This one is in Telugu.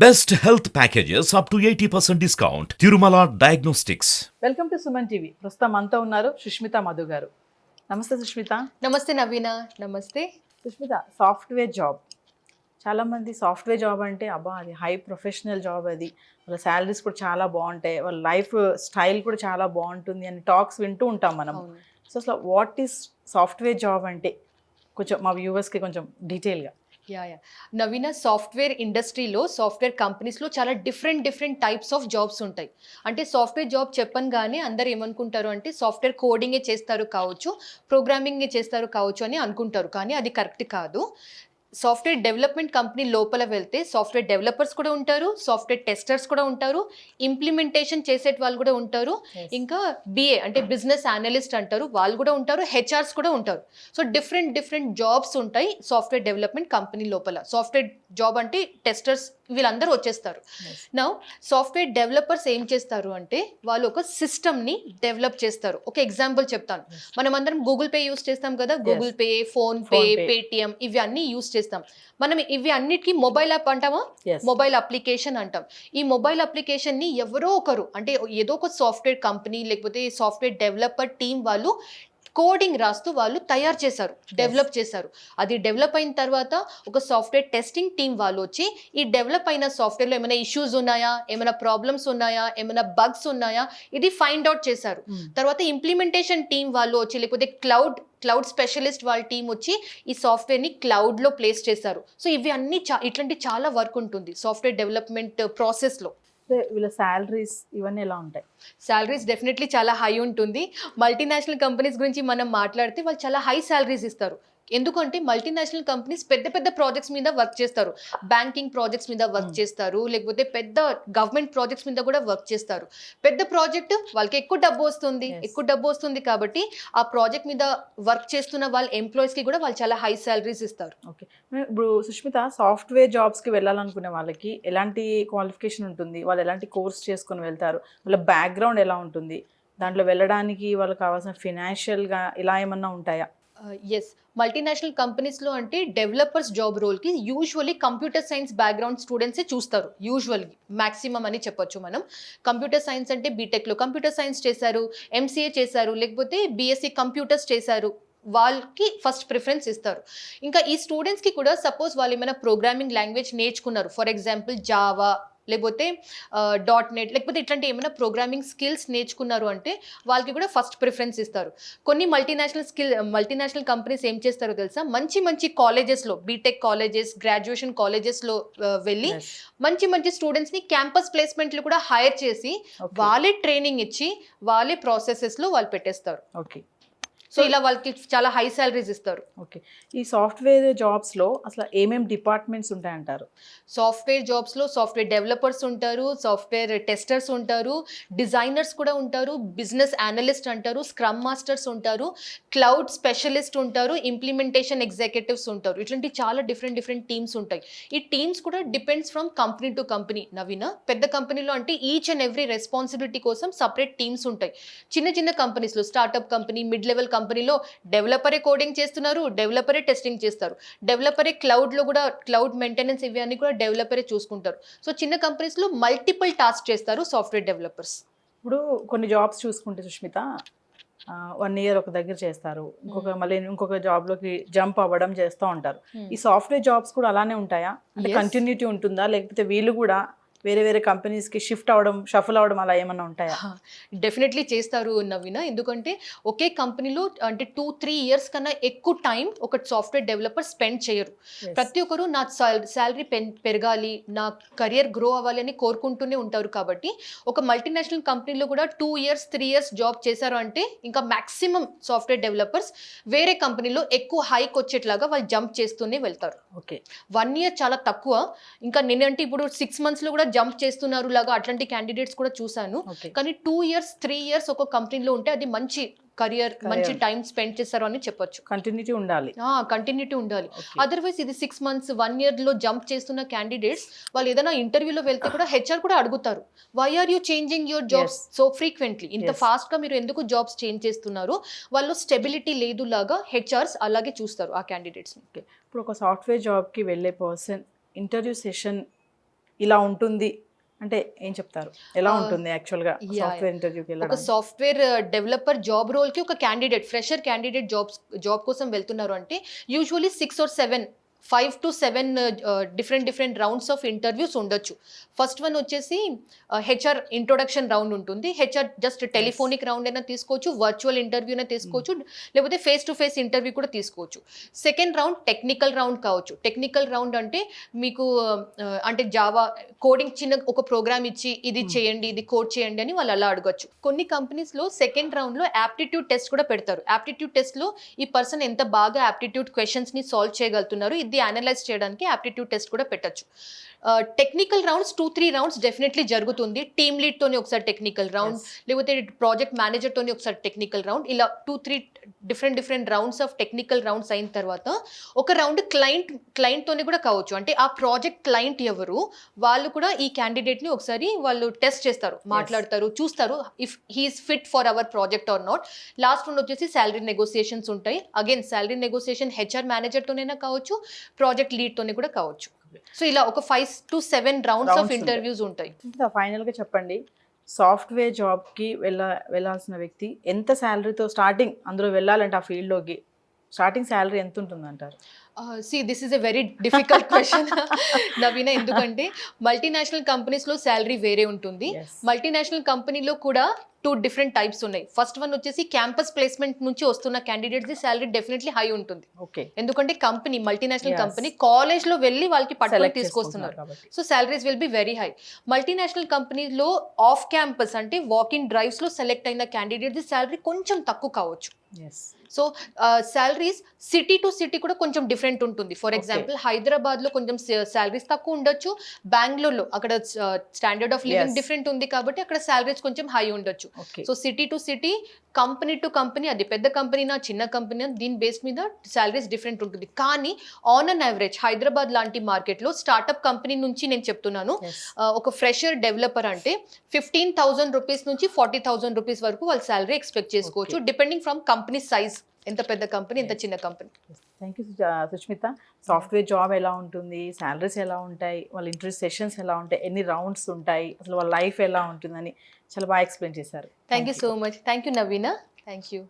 Best health packages up to 80% discount. Tirumala Diagnostics. Welcome to Suman TV. ప్రస్తుతం అంతా ఉన్నారు సుష్మిత మధు గారు. నమస్తే సుష్మిత. నమస్తే నవీన. నమస్తే. సుష్మిత, సాఫ్ట్వేర్ జాబ్, చాలామంది సాఫ్ట్వేర్ జాబ్ అంటే అబ్బా అది హై ప్రొఫెషనల్ జాబ్, అది వాళ్ళ శాలరీస్ కూడా చాలా బాగుంటాయి, వాళ్ళ లైఫ్ స్టైల్ కూడా చాలా బాగుంటుంది అని టాక్స్ వింటూ ఉంటాం మనం. అవును. సో అసలు వాట్ ఈస్ సాఫ్ట్వేర్ జాబ్ అంటే కొంచెం మా వ్యూవర్స్కి కొంచెం డీటెయిల్గా. యా నవీన, సాఫ్ట్వేర్ ఇండస్ట్రీలో, సాఫ్ట్వేర్ కంపెనీస్లో చాలా డిఫరెంట్ టైప్స్ ఆఫ్ జాబ్స్ ఉంటాయి. అంటే సాఫ్ట్వేర్ జాబ్ చెప్పగానే అందరు ఏమనుకుంటారు అంటే సాఫ్ట్వేర్ కోడింగే చేస్తారు కావచ్చు, ప్రోగ్రామింగే చేస్తారు కావచ్చు అని అనుకుంటారు, కానీ అది కరెక్ట్ కాదు. సాఫ్ట్వేర్ డెవలప్మెంట్ కంపెనీ లోపల వెళ్తే సాఫ్ట్వేర్ డెవలపర్స్ కూడా ఉంటారు, సాఫ్ట్వేర్ టెస్టర్స్ కూడా ఉంటారు, ఇంప్లిమెంటేషన్ చేసే వాళ్ళు కూడా ఉంటారు, ఇంకా బిఏ అంటే బిజినెస్ అనలిస్ట్ అంటారు వాళ్ళు కూడా ఉంటారు, హెచ్ఆర్స్ కూడా ఉంటారు. సో డిఫరెంట్ జాబ్స్ ఉంటాయి సాఫ్ట్వేర్ డెవలప్మెంట్ కంపెనీ లోపల. సాఫ్ట్వేర్ జాబ్ అంటే టెస్టర్స్ వీళ్ళందరూ వచ్చేస్తారు. నా సాఫ్ట్వేర్ డెవలపర్స్ ఏం చేస్తారు అంటే వాళ్ళు ఒక సిస్టమ్ని డెవలప్ చేస్తారు. ఒక ఎగ్జాంపుల్ చెప్తాను. మనం అందరం గూగుల్ పే యూస్ చేస్తాం కదా, Google pay, phone pay, Paytm, ఇవి అన్నీ యూస్ చేస్తాం. మనం ఇవి అన్నిటికీ మొబైల్ యాప్ అంటామా, మొబైల్ అప్లికేషన్ అంటాం. ఈ మొబైల్ అప్లికేషన్ని ఎవరో ఒకరు అంటే ఏదో ఒక సాఫ్ట్వేర్ కంపెనీ లేకపోతే సాఫ్ట్వేర్ డెవలపర్ టీం వాళ్ళు కోడింగ్ రాస్తూ వాళ్ళు తయారు చేశారు, డెవలప్ చేశారు. అది డెవలప్ అయిన తర్వాత ఒక సాఫ్ట్వేర్ టెస్టింగ్ టీం వాళ్ళు వచ్చి ఈ డెవలప్ అయిన సాఫ్ట్వేర్లో ఏమైనా ఇష్యూస్ ఉన్నాయా, ఏమైనా ప్రాబ్లమ్స్ ఉన్నాయా, ఏమైనా బగ్స్ ఉన్నాయా, ఇది ఫైండ్ అవుట్ చేశారు. తర్వాత ఇంప్లిమెంటేషన్ టీం వాళ్ళు వచ్చి లేకపోతే క్లౌడ్ స్పెషలిస్ట్ వాళ్ళ టీం వచ్చి ఈ సాఫ్ట్వేర్ని క్లౌడ్లో ప్లేస్ చేశారు. సో ఇవి అన్ని ఇట్లాంటి చాలా వర్క్ ఉంటుంది సాఫ్ట్వేర్ డెవలప్మెంట్ ప్రాసెస్లో. వీళ్ళ శాలరీస్ ఇవన్నీ ఎలా ఉంటాయి? శాలరీస్ డెఫినెట్లీ చాలా హై ఉంటుంది. మల్టీనేషనల్ కంపెనీస్ గురించి మనం మాట్లాడితే వాళ్ళు చాలా హై శాలరీస్ ఇస్తారు. ఎందుకంటే మల్టీనేషనల్ కంపెనీస్ పెద్ద ప్రాజెక్ట్స్ మీద వర్క్ చేస్తారు, బ్యాంకింగ్ ప్రాజెక్ట్స్ మీద వర్క్ చేస్తారు, లేకపోతే పెద్ద గవర్నమెంట్ ప్రాజెక్ట్స్ మీద కూడా వర్క్ చేస్తారు. పెద్ద ప్రాజెక్ట్ వాళ్ళకి ఎక్కువ డబ్బు వస్తుంది కాబట్టి ఆ ప్రాజెక్ట్ మీద వర్క్ చేస్తున్న వాళ్ళ ఎంప్లాయీస్కి కూడా వాళ్ళు చాలా హై శాలరీస్ ఇస్తారు. ఓకే, ఇప్పుడు సుష్మిత, సాఫ్ట్వేర్ జాబ్స్కి వెళ్ళాలనుకునే వాళ్ళకి ఎలాంటి క్వాలిఫికేషన్ ఉంటుంది, వాళ్ళు ఎలాంటి కోర్స్ చేసుకొని వెళ్తారు, వాళ్ళ బ్యాక్గ్రౌండ్ ఎలా ఉంటుంది, దాంట్లో వెళ్ళడానికి వాళ్ళకి కావాల్సిన ఫినాన్షియల్గా ఇలా ఏమన్నా ఉంటాయా? ఎస్, మల్టీనేషనల్ కంపెనీస్లో అంటే డెవలపర్స్ జాబ్ రోల్కి యూజువల్లీ కంప్యూటర్ సైన్స్ బ్యాక్గ్రౌండ్ స్టూడెంట్సే చూస్తారు. యూజువల్లీ మ్యాక్సిమం అని చెప్పొచ్చు మనం. కంప్యూటర్ సైన్స్ అంటే బీటెక్లో కంప్యూటర్ సైన్స్ చేశారు, ఎంసీఏ చేశారు, లేకపోతే బీఎస్సీ కంప్యూటర్స్ చేశారు, వాళ్ళకి ఫస్ట్ ప్రిఫరెన్స్ ఇస్తారు. ఇంకా ఈ స్టూడెంట్స్కి కూడా సపోజ్ వాళ్ళు ఏమైనా ప్రోగ్రామింగ్ లాంగ్వేజ్ నేర్చుకున్నారు, ఫర్ ఎగ్జాంపుల్ జావా లేకపోతే .NET లేకపోతే ఇట్లాంటి ఏమైనా ప్రోగ్రామింగ్ స్కిల్స్ నేర్చుకున్నారు అంటే వాళ్ళకి కూడా ఫస్ట్ ప్రిఫరెన్స్ ఇస్తారు. కొన్ని మల్టీనేషనల్ కంపెనీస్ ఏం చేస్తారో తెలుసా, మంచి కాలేజెస్లో, బీటెక్ కాలేజెస్, గ్రాడ్యుయేషన్ కాలేజెస్లో వెళ్ళి మంచి స్టూడెంట్స్ని క్యాంపస్ ప్లేస్మెంట్లు కూడా హైర్ చేసి వాళ్ళే ట్రైనింగ్ ఇచ్చి వాళ్ళే ప్రాసెసెస్లో వాళ్ళు పెట్టేస్తారు. ఓకే, సో ఇలా వాళ్ళకి చాలా హై శాలరీస్ ఇస్తారు. ఓకే, ఈ సాఫ్ట్వేర్ జాబ్స్లో అసలు ఏమేమి డిపార్ట్మెంట్స్ ఉంటాయంటారు? సాఫ్ట్వేర్ జాబ్స్లో సాఫ్ట్వేర్ డెవలపర్స్ ఉంటారు, సాఫ్ట్వేర్ టెస్టర్స్ ఉంటారు, డిజైనర్స్ కూడా ఉంటారు, బిజినెస్ అనలిస్ట్ అంటారు, స్క్రమ్ మాస్టర్స్ ఉంటారు, క్లౌడ్ స్పెషలిస్ట్ ఉంటారు, ఇంప్లిమెంటేషన్ ఎగ్జిక్యూటివ్స్ ఉంటారు. ఇట్లాంటి చాలా డిఫరెంట్ టీమ్స్ ఉంటాయి. ఈ టీమ్స్ కూడా depends from company to company. Naveena, పెద్ద కంపెనీలో అంటే ఈచ్ అండ్ ఎవ్రీ రెస్పాన్సిబిలిటీ కోసం సపరేట్ టీమ్స్ ఉంటాయి. చిన్న కంపెనీస్లో, స్టార్ట్అప్ కంపెనీ, మిడ్ లెవెల్ కంపెనీలో డెవలపరే కోడింగ్ చేస్తున్నారు, డెవలపరే టెస్టింగ్ చేస్తారు, డెవలపరే క్లౌడ్లో కూడా క్లౌడ్ మెయింటెనెన్స్ ఇవి అన్ని కూడా డెవలపరే చూసుకుంటారు. సో చిన్న కంపెనీస్లో మల్టిపుల్ టాస్క్ చేస్తారు సాఫ్ట్వేర్ డెవలపర్స్. ఇప్పుడు కొన్ని జాబ్స్ చూసుకుంటే సుష్మిత, 1 year ఒక దగ్గర చేస్తారు, మళ్ళీ ఇంకొక జాబ్లోకి జంప్ అవ్వడం చేస్తూ ఉంటారు. ఈ సాఫ్ట్వేర్ జాబ్స్ కూడా అలానే ఉంటాయా? అంటే కంటిన్యూటీ ఉంటుందా, లేకపోతే వీళ్ళు కూడా వేరే కంపెనీస్కి షఫల్ అవ్వడం అలా ఏమన్నా ఉంటాయా? డెఫినెట్లీ చేస్తారు నవీన. ఎందుకంటే ఒకే కంపెనీలో అంటే 2-3 years కన్నా ఎక్కువ టైం ఒక సాఫ్ట్వేర్ డెవలపర్ స్పెండ్ చేయరు. ప్రతి ఒక్కరు నా శాలరీ పెరగాలి, నా కెరియర్ గ్రో అవ్వాలి అని కోరుకుంటూనే ఉంటారు. కాబట్టి ఒక మల్టీనేషనల్ కంపెనీలో కూడా 2 years 3 years జాబ్ చేశారు అంటే ఇంకా మ్యాక్సిమం సాఫ్ట్వేర్ డెవలపర్స్ వేరే కంపెనీలో ఎక్కువ హైక్ వచ్చేట్లాగా వాళ్ళు జంప్ చేస్తూనే వెళ్తారు. ఓకే, 1 year చాలా తక్కువ. ఇంకా నేనంటే ఇప్పుడు 6 monthsలో కూడా జంప్ చేస్తున్నారు లాగా అట్లాంటి క్యాండిడేట్స్ కూడా చూశాను. కానీ 2 years 3 years ఒక కంపెనీలో ఉంటే అది మంచి కెరియర్, మంచి టైం స్పెండ్ చేస్తారు అని చెప్పొచ్చు. కంటిన్యూటీ ఉండాలి. అదర్వైజ్ ఇది 6 months 1 yearలో జంప్ చేస్తున్న క్యాండిడేట్స్ వాళ్ళు ఏదైనా ఇంటర్వ్యూలో వెళ్తే కూడా హెచ్ఆర్ కూడా అడుగుతారు, why are you changing your jobs so frequently, ఇంత ఫాస్ట్గా మీరు ఎందుకు జాబ్స్ చేంజ్ చేస్తున్నారు, వాళ్ళు స్టెబిలిటీ లేదు లాగా హెచ్ఆర్స్ అలాగే చూస్తారు ఆ క్యాండిడేట్స్ని. ఇప్పుడు ఒక సాఫ్ట్వేర్ జాబ్కి వెళ్ళే పర్సన్ ఇంటర్వ్యూ సెషన్ ఇలా ఉంటుంది అంటే ఏం చెప్తారు? ఎలా Uh, ఉంటుంది యాక్చువల్గా yeah, సాఫ్ట్వేర్ ఇంటర్వ్యూకి ఒక వెళ్ళడం? సాఫ్ట్వేర్ డెవలపర్ జాబ్ రోల్కి ఒక క్యాండిడేట్ ఫ్రెషర్ క్యాండిడేట్ జాబ్ కోసం వెళ్తున్నారు అంటే usually 6 or 7 5 to 7 different rounds of interviews ఉండొచ్చు. ఫస్ట్ వన్ వచ్చేసి హెచ్ఆర్ ఇంట్రొడక్షన్ రౌండ్ ఉంటుంది. హెచ్ఆర్ జస్ట్ టెలిఫోనిక్ రౌండ్ అయినా తీసుకోవచ్చు, వర్చువల్ ఇంటర్వ్యూ అయినా తీసుకోవచ్చు, లేకపోతే ఫేస్ టు ఫేస్ ఇంటర్వ్యూ కూడా తీసుకోవచ్చు. సెకండ్ రౌండ్ టెక్నికల్ రౌండ్ కావచ్చు. టెక్నికల్ రౌండ్ అంటే మీకు అంటే జావా కోడింగ్ చిన్న ఒక ప్రోగ్రామ్ ఇచ్చి ఇది చేయండి, ఇది కోడ్ చేయండి అని వాళ్ళు అలా అడగచ్చు. కొన్ని కంపెనీస్లో సెకండ్ రౌండ్లో యాప్టిట్యూడ్ టెస్ట్ కూడా పెడతారు. యాప్టిట్యూడ్ టెస్ట్లో ఈ పర్సన్ ఎంత బాగా యాప్టిట్యూడ్ క్వశ్చన్స్ని సాల్వ్ చేయగలుగుతున్నారు ఇది అనలైజ్ చేయడానికి యాప్టిట్యూడ్ టెస్ట్ కూడా పెట్టచ్చు. టెక్నికల్ రౌండ్స్ 2-3 రౌండ్స్ డెఫినెట్లీ జరుగుతుంది. టీమ్ లీడ్ తోని ఒకసారి టెక్నికల్ రౌండ్, లేకపోతే ప్రాజెక్ట్ మేనేజర్ తోని ఒకసారి టెక్నికల్ రౌండ్, ఇలా 2-3 different rounds of technical rounds అయిన తర్వాత ఒక రౌండ్ క్లయింట్ తోని కూడా కావచ్చు. అంటే ఆ ప్రాజెక్ట్ క్లయింట్ ఎవరు వాళ్ళు కూడా ఈ క్యాండిడేట్ ని ఒకసారి వాళ్ళు టెస్ట్ చేస్తారు, మాట్లాడతారు, చూస్తారు if he's fit for our project or not. Last round వచ్చేసి శాలరీ నెగోసియేషన్స్ ఉంటాయి. Again salary negotiation HR manager తోనైనా కావచ్చు, ప్రాజెక్ట్ లీడ్ తోనే కూడా కావచ్చు. సో ఇలా ఒక 5 to 7 రౌండ్స్ ఆఫ్ ఇంటర్వ్యూస్ ఉంటాయి. ఫైనల్గా చెప్పండి, సాఫ్ట్వేర్ జాబ్కి వెళ్ళాల్సిన వ్యక్తి ఎంత శాలరీతో స్టార్టింగ్ అందులో వెళ్ళాలంటే ఆ ఫీల్డ్లోకి స్టార్టింగ్ శాలరీ ఎంత ఉంటుంది అంటారు? This is a very difficult question Naveena. ఎందుకంటే మల్టీనేషనల్ కంపెనీస్లో శాలరీ వేరే ఉంటుంది. మల్టీనేషనల్ కంపెనీలో కూడా 2 డిఫరెంట్ టైప్స్ ఉన్నాయి. ఫస్ట్ వన్ వచ్చేసి క్యాంపస్ ప్లేస్మెంట్ నుంచి వస్తున్న క్యాండిడేట్స్ శాలరీ డెఫినెట్లీ హై ఉంటుంది. ఓకే, ఎందుకంటే కంపెనీ మల్టీనేషనల్ కంపెనీ కాలేజ్ లో వెళ్ళి వాళ్ళకి పట్టుకొని తీసుకొస్తున్నారు. So salaries will be very high. Multinational కంపెనీలో ఆఫ్ క్యాంపస్ అంటే వాక్ ఇన్ డ్రైవ్స్ లో సెలెక్ట్ అయిన క్యాండిడేట్స్ శాలరీ కొంచెం తక్కువ కావచ్చు. So salaries city to city కూడా కొంచెం డిఫరెంట్ ఉంటుంది. ఫర్ ఎగ్జాంపుల్ హైదరాబాద్ లో కొంచెం శాలరీస్ తక్కువ ఉండొచ్చు, బెంగళూరులో అక్కడ స్టాండర్డ్ ఆఫ్ లివింగ్ డిఫరెంట్ ఉంది కాబట్టి అక్కడ శాలరీస్ కొంచెం హై ఉండొచ్చు. So city to city, company to company, అది పెద్ద కంపెనీనా చిన్న కంపెనీ దీని బేస్ మీద శాలరీస్ డిఫరెంట్ ఉంటుంది. కానీ ఆన్ అన్ యావరేజ్ హైదరాబాద్ లాంటి మార్కెట్లో స్టార్ట్అప్ కంపెనీ నుంచి నేను చెప్తున్నాను, ఒక ఫ్రెషర్ డెవలపర్ అంటే 15,000 రూపీస్ నుంచి 40,000 రూపీస్ వరకు వాళ్ళు శాలరీ ఎక్స్పెక్ట్ చేసుకోవచ్చు, డిపెండింగ్ ఫ్రమ్ కంపెనీ సైజ్, ఎంత పెద్ద కంపెనీ ఎంత చిన్న company. Thank you Sushmita. Software job ఎలా ఉంటుంది, శాలరీస్ ఎలా ఉంటాయి, వాళ్ళ ఇంటర్వ్యూ సెషన్స్ ఎలా ఉంటాయి, ఎన్ని రౌండ్స్ ఉంటాయి, అసలు వాళ్ళ లైఫ్ ఎలా ఉంటుందని చాలా బాగా ఎక్స్ప్లెయిన్ చేశారు. Thank you so much. Thank you Naveena. Thank you.